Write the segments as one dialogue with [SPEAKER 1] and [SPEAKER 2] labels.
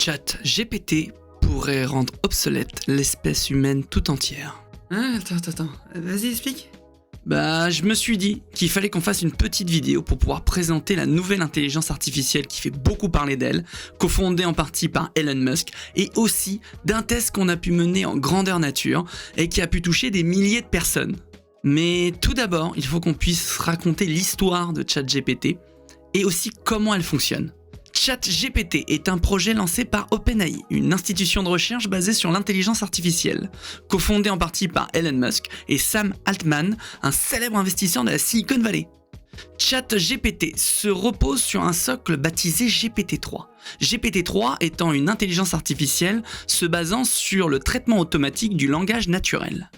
[SPEAKER 1] ChatGPT pourrait rendre obsolète l'espèce humaine tout entière.
[SPEAKER 2] Attends, vas-y explique.
[SPEAKER 1] Je me suis dit qu'il fallait qu'on fasse une petite vidéo pour pouvoir présenter la nouvelle intelligence artificielle qui fait beaucoup parler d'elle, cofondée en partie par Elon Musk, et aussi d'un test qu'on a pu mener en grandeur nature et qui a pu toucher des milliers de personnes. Mais tout d'abord, il faut qu'on puisse raconter l'histoire de ChatGPT et aussi comment elle fonctionne. ChatGPT est un projet lancé par OpenAI, une institution de recherche basée sur l'intelligence artificielle, cofondée en partie par Elon Musk et Sam Altman, un célèbre investisseur de la Silicon Valley. ChatGPT se repose sur un socle baptisé GPT-3. GPT-3 étant une intelligence artificielle se basant sur le traitement automatique du langage naturel.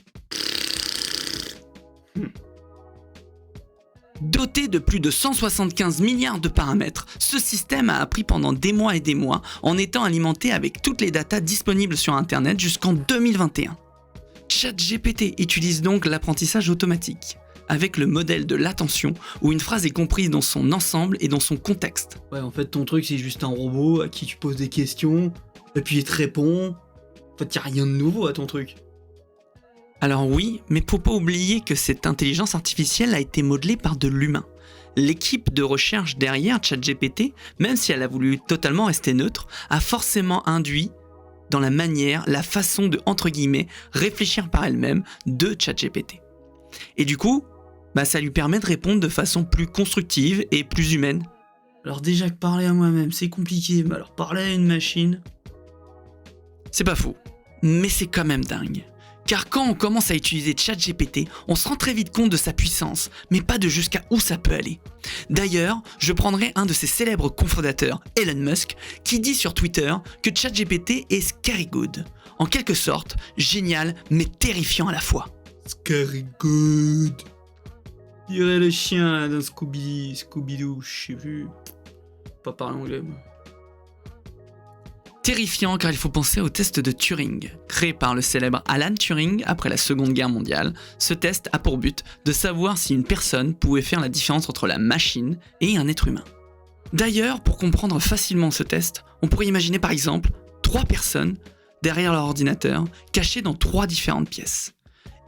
[SPEAKER 1] Doté de plus de 175 milliards de paramètres, ce système a appris pendant des mois et des mois en étant alimenté avec toutes les datas disponibles sur Internet jusqu'en 2021. ChatGPT utilise donc l'apprentissage automatique, avec le modèle de l'attention où une phrase est comprise dans son ensemble et dans son contexte.
[SPEAKER 2] Ouais, en fait, ton truc, c'est juste un robot à qui tu poses des questions, et puis il te répond. En fait, y'a rien de nouveau à ton truc.
[SPEAKER 1] Alors oui, mais faut pas oublier que cette intelligence artificielle a été modelée par de l'humain. L'équipe de recherche derrière ChatGPT, même si elle a voulu totalement rester neutre, a forcément induit dans la manière, la façon de, entre guillemets, réfléchir par elle-même de ChatGPT. Et du coup, ça lui permet de répondre de façon plus constructive et plus humaine.
[SPEAKER 2] Alors déjà que parler à moi-même, c'est compliqué, mais alors parler à une machine...
[SPEAKER 1] C'est pas faux, mais c'est quand même dingue. Car quand on commence à utiliser ChatGPT, on se rend très vite compte de sa puissance, mais pas de jusqu'à où ça peut aller. D'ailleurs, je prendrai un de ses célèbres cofondateurs, Elon Musk, qui dit sur Twitter que ChatGPT est scary good. En quelque sorte, génial mais terrifiant à la fois.
[SPEAKER 2] Scary good. Il dirait le chien là, d'un Scooby-Doo, je sais plus. Pas parler anglais, moi.
[SPEAKER 1] Terrifiant car il faut penser au test de Turing. Créé par le célèbre Alan Turing après la Seconde Guerre mondiale, ce test a pour but de savoir si une personne pouvait faire la différence entre la machine et un être humain. D'ailleurs, pour comprendre facilement ce test, on pourrait imaginer par exemple 3 personnes derrière leur ordinateur, cachées dans 3 différentes pièces.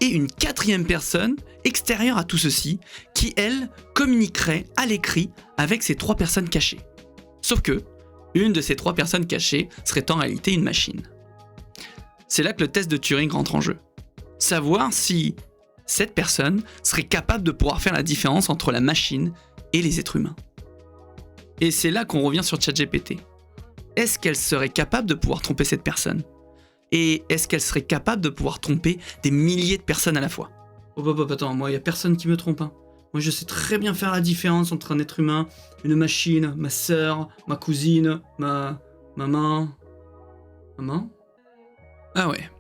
[SPEAKER 1] Et une 4e personne, extérieure à tout ceci, qui elle, communiquerait à l'écrit avec ces 3 personnes cachées. Sauf que, une de ces 3 personnes cachées serait en réalité une machine. C'est là que le test de Turing rentre en jeu. Savoir si cette personne serait capable de pouvoir faire la différence entre la machine et les êtres humains. Et c'est là qu'on revient sur ChatGPT. Est-ce qu'elle serait capable de pouvoir tromper cette personne ? Et est-ce qu'elle serait capable de pouvoir tromper des milliers de personnes à la fois ?
[SPEAKER 2] Attends, moi y a personne qui me trompe, hein. Moi, je sais très bien faire la différence entre un être humain, une machine, ma sœur, ma cousine, ma maman. Maman ?
[SPEAKER 1] Ah ouais.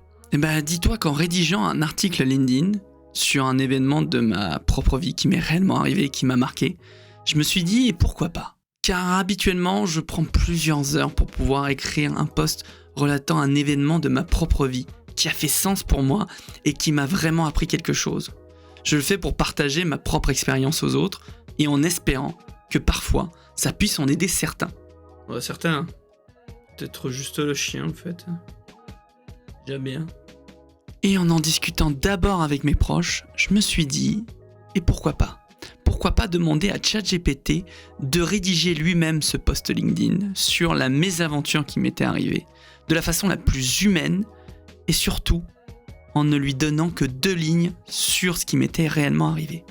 [SPEAKER 1] Dis-toi qu'en rédigeant un article LinkedIn sur un événement de ma propre vie qui m'est réellement arrivé et qui m'a marqué, je me suis dit, et pourquoi pas ? Car habituellement, je prends plusieurs heures pour pouvoir écrire un post relatant un événement de ma propre vie qui a fait sens pour moi et qui m'a vraiment appris quelque chose. Je le fais pour partager ma propre expérience aux autres et en espérant que parfois ça puisse en aider certains.
[SPEAKER 2] Ouais, certains. Peut-être juste le chien en fait. Jamais.
[SPEAKER 1] Et en discutant d'abord avec mes proches, je me suis dit, et pourquoi pas ? Pourquoi pas demander à ChatGPT de rédiger lui-même ce post LinkedIn sur la mésaventure qui m'était arrivée, de la façon la plus humaine et surtout en ne lui donnant que 2 lignes sur ce qui m'était réellement arrivé.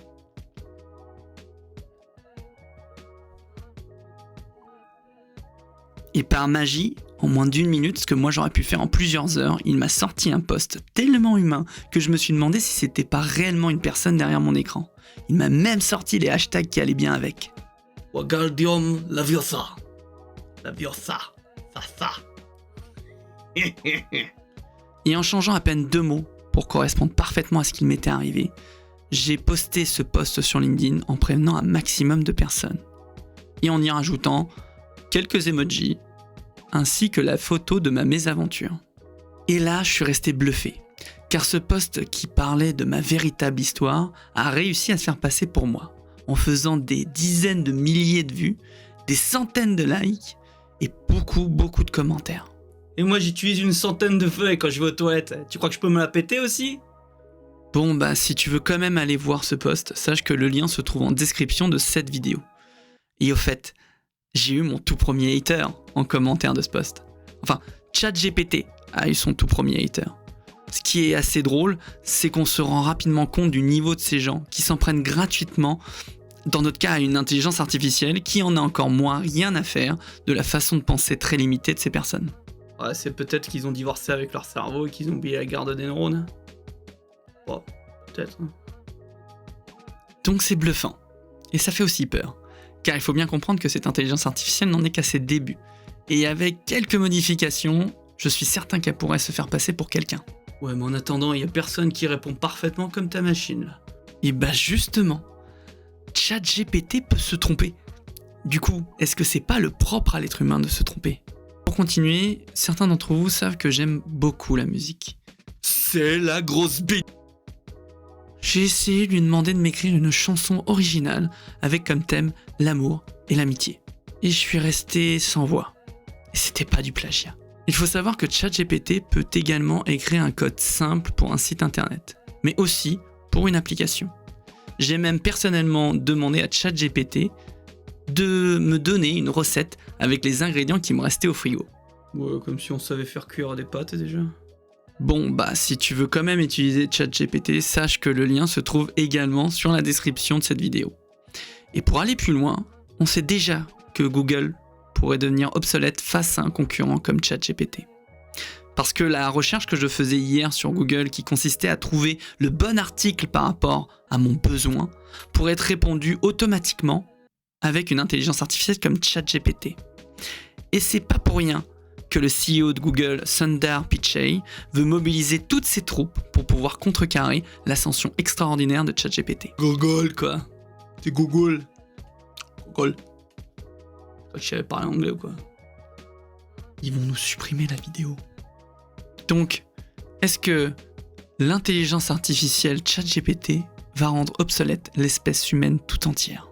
[SPEAKER 1] Et par magie, en moins d'1 minute, ce que moi j'aurais pu faire en plusieurs heures, il m'a sorti un post tellement humain que je me suis demandé si c'était pas réellement une personne derrière mon écran. Il m'a même sorti les hashtags qui allaient bien avec.
[SPEAKER 2] Wagaldium Laviosa. Laviosa. Ça.
[SPEAKER 1] Et en changeant à peine 2 mots pour correspondre parfaitement à ce qui m'était arrivé, j'ai posté ce post sur LinkedIn en prévenant un maximum de personnes. Et en y rajoutant quelques emojis, ainsi que la photo de ma mésaventure. Et là, je suis resté bluffé, car ce post qui parlait de ma véritable histoire a réussi à se faire passer pour moi, en faisant des dizaines de milliers de vues, des centaines de likes et beaucoup de commentaires.
[SPEAKER 2] Et moi j'utilise une centaine de feuilles quand je vais aux toilettes. Tu crois que je peux me la péter aussi?
[SPEAKER 1] Bon bah si tu veux quand même aller voir ce post, sache que le lien se trouve en description de cette vidéo. Et au fait, j'ai eu mon tout premier hater en commentaire de ce post. Enfin, ChatGPT a eu son tout premier hater. Ce qui est assez drôle, c'est qu'on se rend rapidement compte du niveau de ces gens qui s'en prennent gratuitement, dans notre cas à une intelligence artificielle qui en a encore moins rien à faire de la façon de penser très limitée de ces personnes.
[SPEAKER 2] Ouais, c'est peut-être qu'ils ont divorcé avec leur cerveau et qu'ils ont oublié la garde des neurones. Bon, peut-être.
[SPEAKER 1] Donc c'est bluffant. Et ça fait aussi peur. Car il faut bien comprendre que cette intelligence artificielle n'en est qu'à ses débuts. Et avec quelques modifications, je suis certain qu'elle pourrait se faire passer pour quelqu'un.
[SPEAKER 2] Ouais, mais en attendant, il y a personne qui répond parfaitement comme ta machine, là.
[SPEAKER 1] Et bah justement, ChatGPT peut se tromper. Du coup, est-ce que c'est pas le propre à l'être humain de se tromper? Pour continuer, certains d'entre vous savent que j'aime beaucoup la musique.
[SPEAKER 2] C'est la grosse bite.
[SPEAKER 1] J'ai essayé de lui demander de m'écrire une chanson originale avec comme thème l'amour et l'amitié. Et je suis resté sans voix. Et c'était pas du plagiat. Il faut savoir que ChatGPT peut également écrire un code simple pour un site internet, mais aussi pour une application. J'ai même personnellement demandé à ChatGPT de me donner une recette avec les ingrédients qui me restaient au frigo.
[SPEAKER 2] Ouais, comme si on savait faire cuire des pâtes déjà.
[SPEAKER 1] Bon, bah si tu veux quand même utiliser ChatGPT, sache que le lien se trouve également sur la description de cette vidéo. Et pour aller plus loin, on sait déjà que Google pourrait devenir obsolète face à un concurrent comme ChatGPT. Parce que la recherche que je faisais hier sur Google, qui consistait à trouver le bon article par rapport à mon besoin, pourrait être répondue automatiquement avec une intelligence artificielle comme ChatGPT. Et c'est pas pour rien que le CEO de Google, Sundar Pichai, veut mobiliser toutes ses troupes pour pouvoir contrecarrer l'ascension extraordinaire de ChatGPT.
[SPEAKER 2] Google, quoi. C'est Google. Google. Je savais parler anglais ou quoi.
[SPEAKER 1] Ils vont nous supprimer la vidéo. Donc, est-ce que l'intelligence artificielle ChatGPT va rendre obsolète l'espèce humaine tout entière ?